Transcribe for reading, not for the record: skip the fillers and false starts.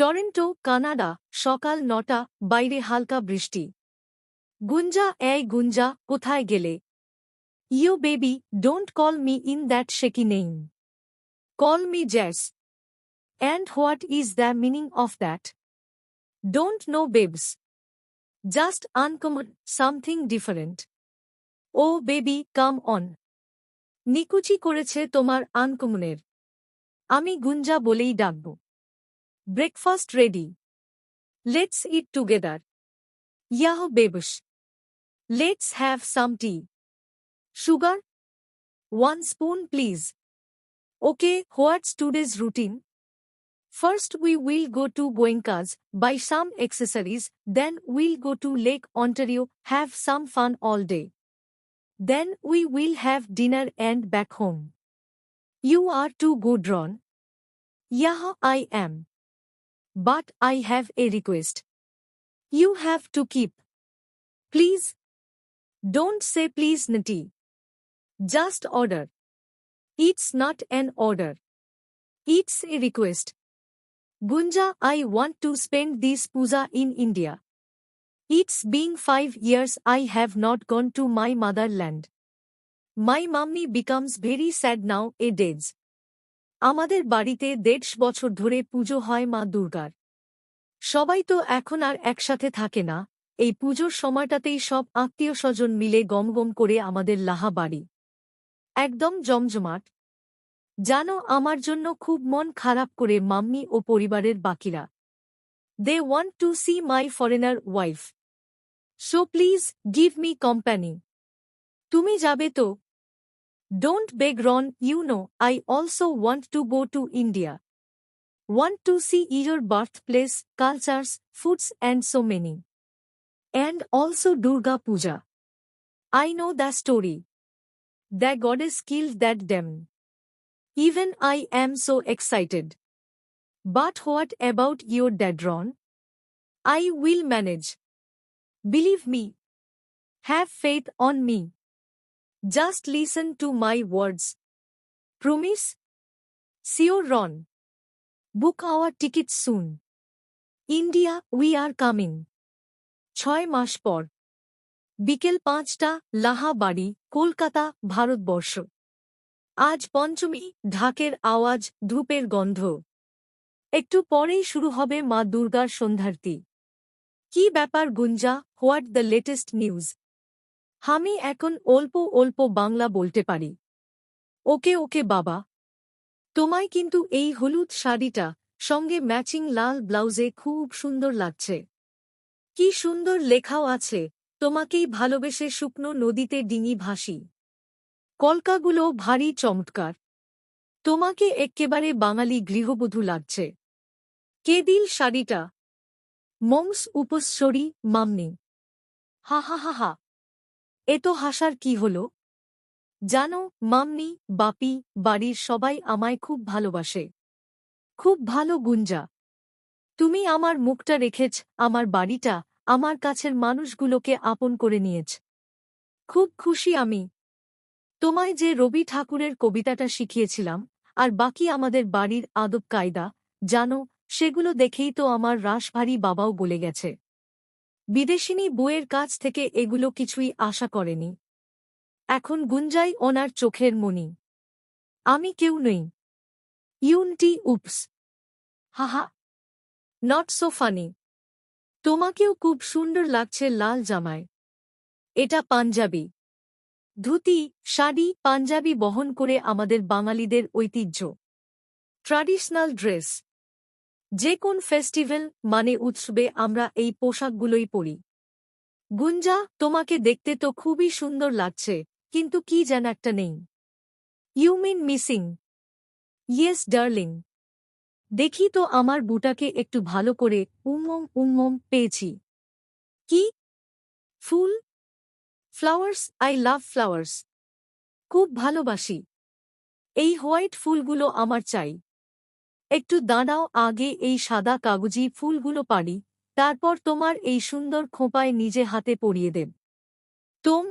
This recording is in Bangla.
টরন্টো, কানাডা, সকাল ৯টা, বাইরে হালকা বৃষ্টি। গুঞ্জা, এই গুঞ্জা, কোথায় গেলে? Yo baby, don't call me in that shaky name. Call me Jess. And what is the meaning of that? Don't know babes. Just uncommon, something different. Oh baby, come on. নিকুচি করেছে তোমার আনকমনের। আমি গুঞ্জা বলেই ডাকব। Breakfast ready. Let's eat together. Yeah babes. Let's have some tea. Sugar? 1 spoon please. Okay, what's today's routine? First we will go to Goenka's, buy some accessories, then we'll go to Lake Ontario, have some fun all day. Then we will have dinner and back home. You are too good, Ron. Yeah, I am. But I have a request. You have to keep. Please. Don't say please, Nati. Just order. It's not an order. It's a request. Gunja, I want to spend this puja in India. It's been 5 years I have not gone to my motherland. My mummy becomes very sad nowadays. আমাদের বাড়িতে ১৫০ বছর ধরে পুজো হয় মা দুর্গার। সবাই তো এখন আর একসাথে থাকে না, এই পুজোর সময়টাতেই সব আত্মীয় স্বজন মিলে গমগম করে আমাদের লাহা বাড়ি। একদম জমজমাট। জানো, আমার জন্য খুব মন খারাপ করে মাম্মি ও পরিবারের বাকিরা। They want to see my foreigner wife. So please give me company. তুমি যাবে তো? Don't beg Ron, you know I also want to go to India. Want to see your birthplace, cultures, foods and so many. And also Durga Puja. I know the story. The goddess killed that demon. Even I am so excited. But what about your dad, Ron? I will manage. Believe me. Have faith on me. Just listen to my words. Promise? Sure, Ron. Book our tickets soon. India, we are coming. 6 মাস পর। বিকেল 5টা, লাহা বাড়ি, কলকাতা, ভারতবর্ষ। আজ পঞ্চমী, ঢাকের আওয়াজ, ধূপের গন্ধ। একটু পরেই শুরু হবে মা দুর্গার সন্ধ্যারতি। কি ব্যাপার Gunja, what the latest news? আমি এখন অল্প অল্প বাংলা বলতে পারি। ওকে ওকে বাবা। তোমায় কিন্তু এই হলুদ শাড়িটা সঙ্গে ম্যাচিং লাল ব্লাউজে খুব সুন্দর লাগছে। কি সুন্দর লেখাও আছে, তোমাকেই ভালোবেসে শুকনো নদীতে ডিঙি ভাসি। কলকাগুলো ভারী চমৎকার। তোমাকে এক্কেবারে বাঙালি গৃহবধূ লাগছে। কে দিল শাড়িটা? Monks উপস্বরী, mummy. হা হা হা হা। এ তো হাসার কি হলো? জানো মাম্মি, বাপি, বাড়ির সবাই আমায় খুব ভালোবাসে। খুব ভালো গুঞ্জা। তুমি আমার মুখটা রেখেছ, আমার বাড়িটা, আমার কাছের মানুষগুলোকে আপন করে নিয়েছ। খুব খুশি আমি। তোমায় যে রবি ঠাকুরের কবিতাটা শিখিয়েছিলাম, আর বাকি আমাদের বাড়ির আদব কায়দা, জানো, সেগুলো দেখেই তো আমার রাশভারী বাবাও বলে গেছে। বিদেশিনী বউয়ের কাছ থেকে এগুলো কিছুই আশা করেনি। এখন গুঞ্জাই ওনার চোখের মণি। আমি কেউ নই। ইউনটি উপস। হাহা। Not so funny. তোমাকেও খুব সুন্দর লাগছে লাল জামায়। এটা পাঞ্জাবি। ধুতি, শাড়ি, পাঞ্জাবি বহন করে আমাদের বাঙালিদের ঐতিহ্য। Traditional dress. যে কোন ফেস্টিভ্যাল মানে উৎসবে আমরা এই পোশাকগুলোই পরি। গুঞ্জা, তোমাকে দেখতে তো খুবই সুন্দর লাগছে, কিন্তু কি যেন একটা নেই। You mean missing? Yes darling. দেখি তো আমার বুটাকে একটু ভালো করে। উম্মম পেয়েছি। কি? ফুল? ফ্লাওয়ার্স? I love flowers. খুব ভালোবাসি। এই হোয়াইট ফুলগুলো আমার চাই। একটু দাঁড়াও, আগে এই সাদা কাগজি ফুলগুলো পারি, তারপর তোমার এই সুন্দর খোঁপায় নিজে হাতে পরিয়ে দেব। তোম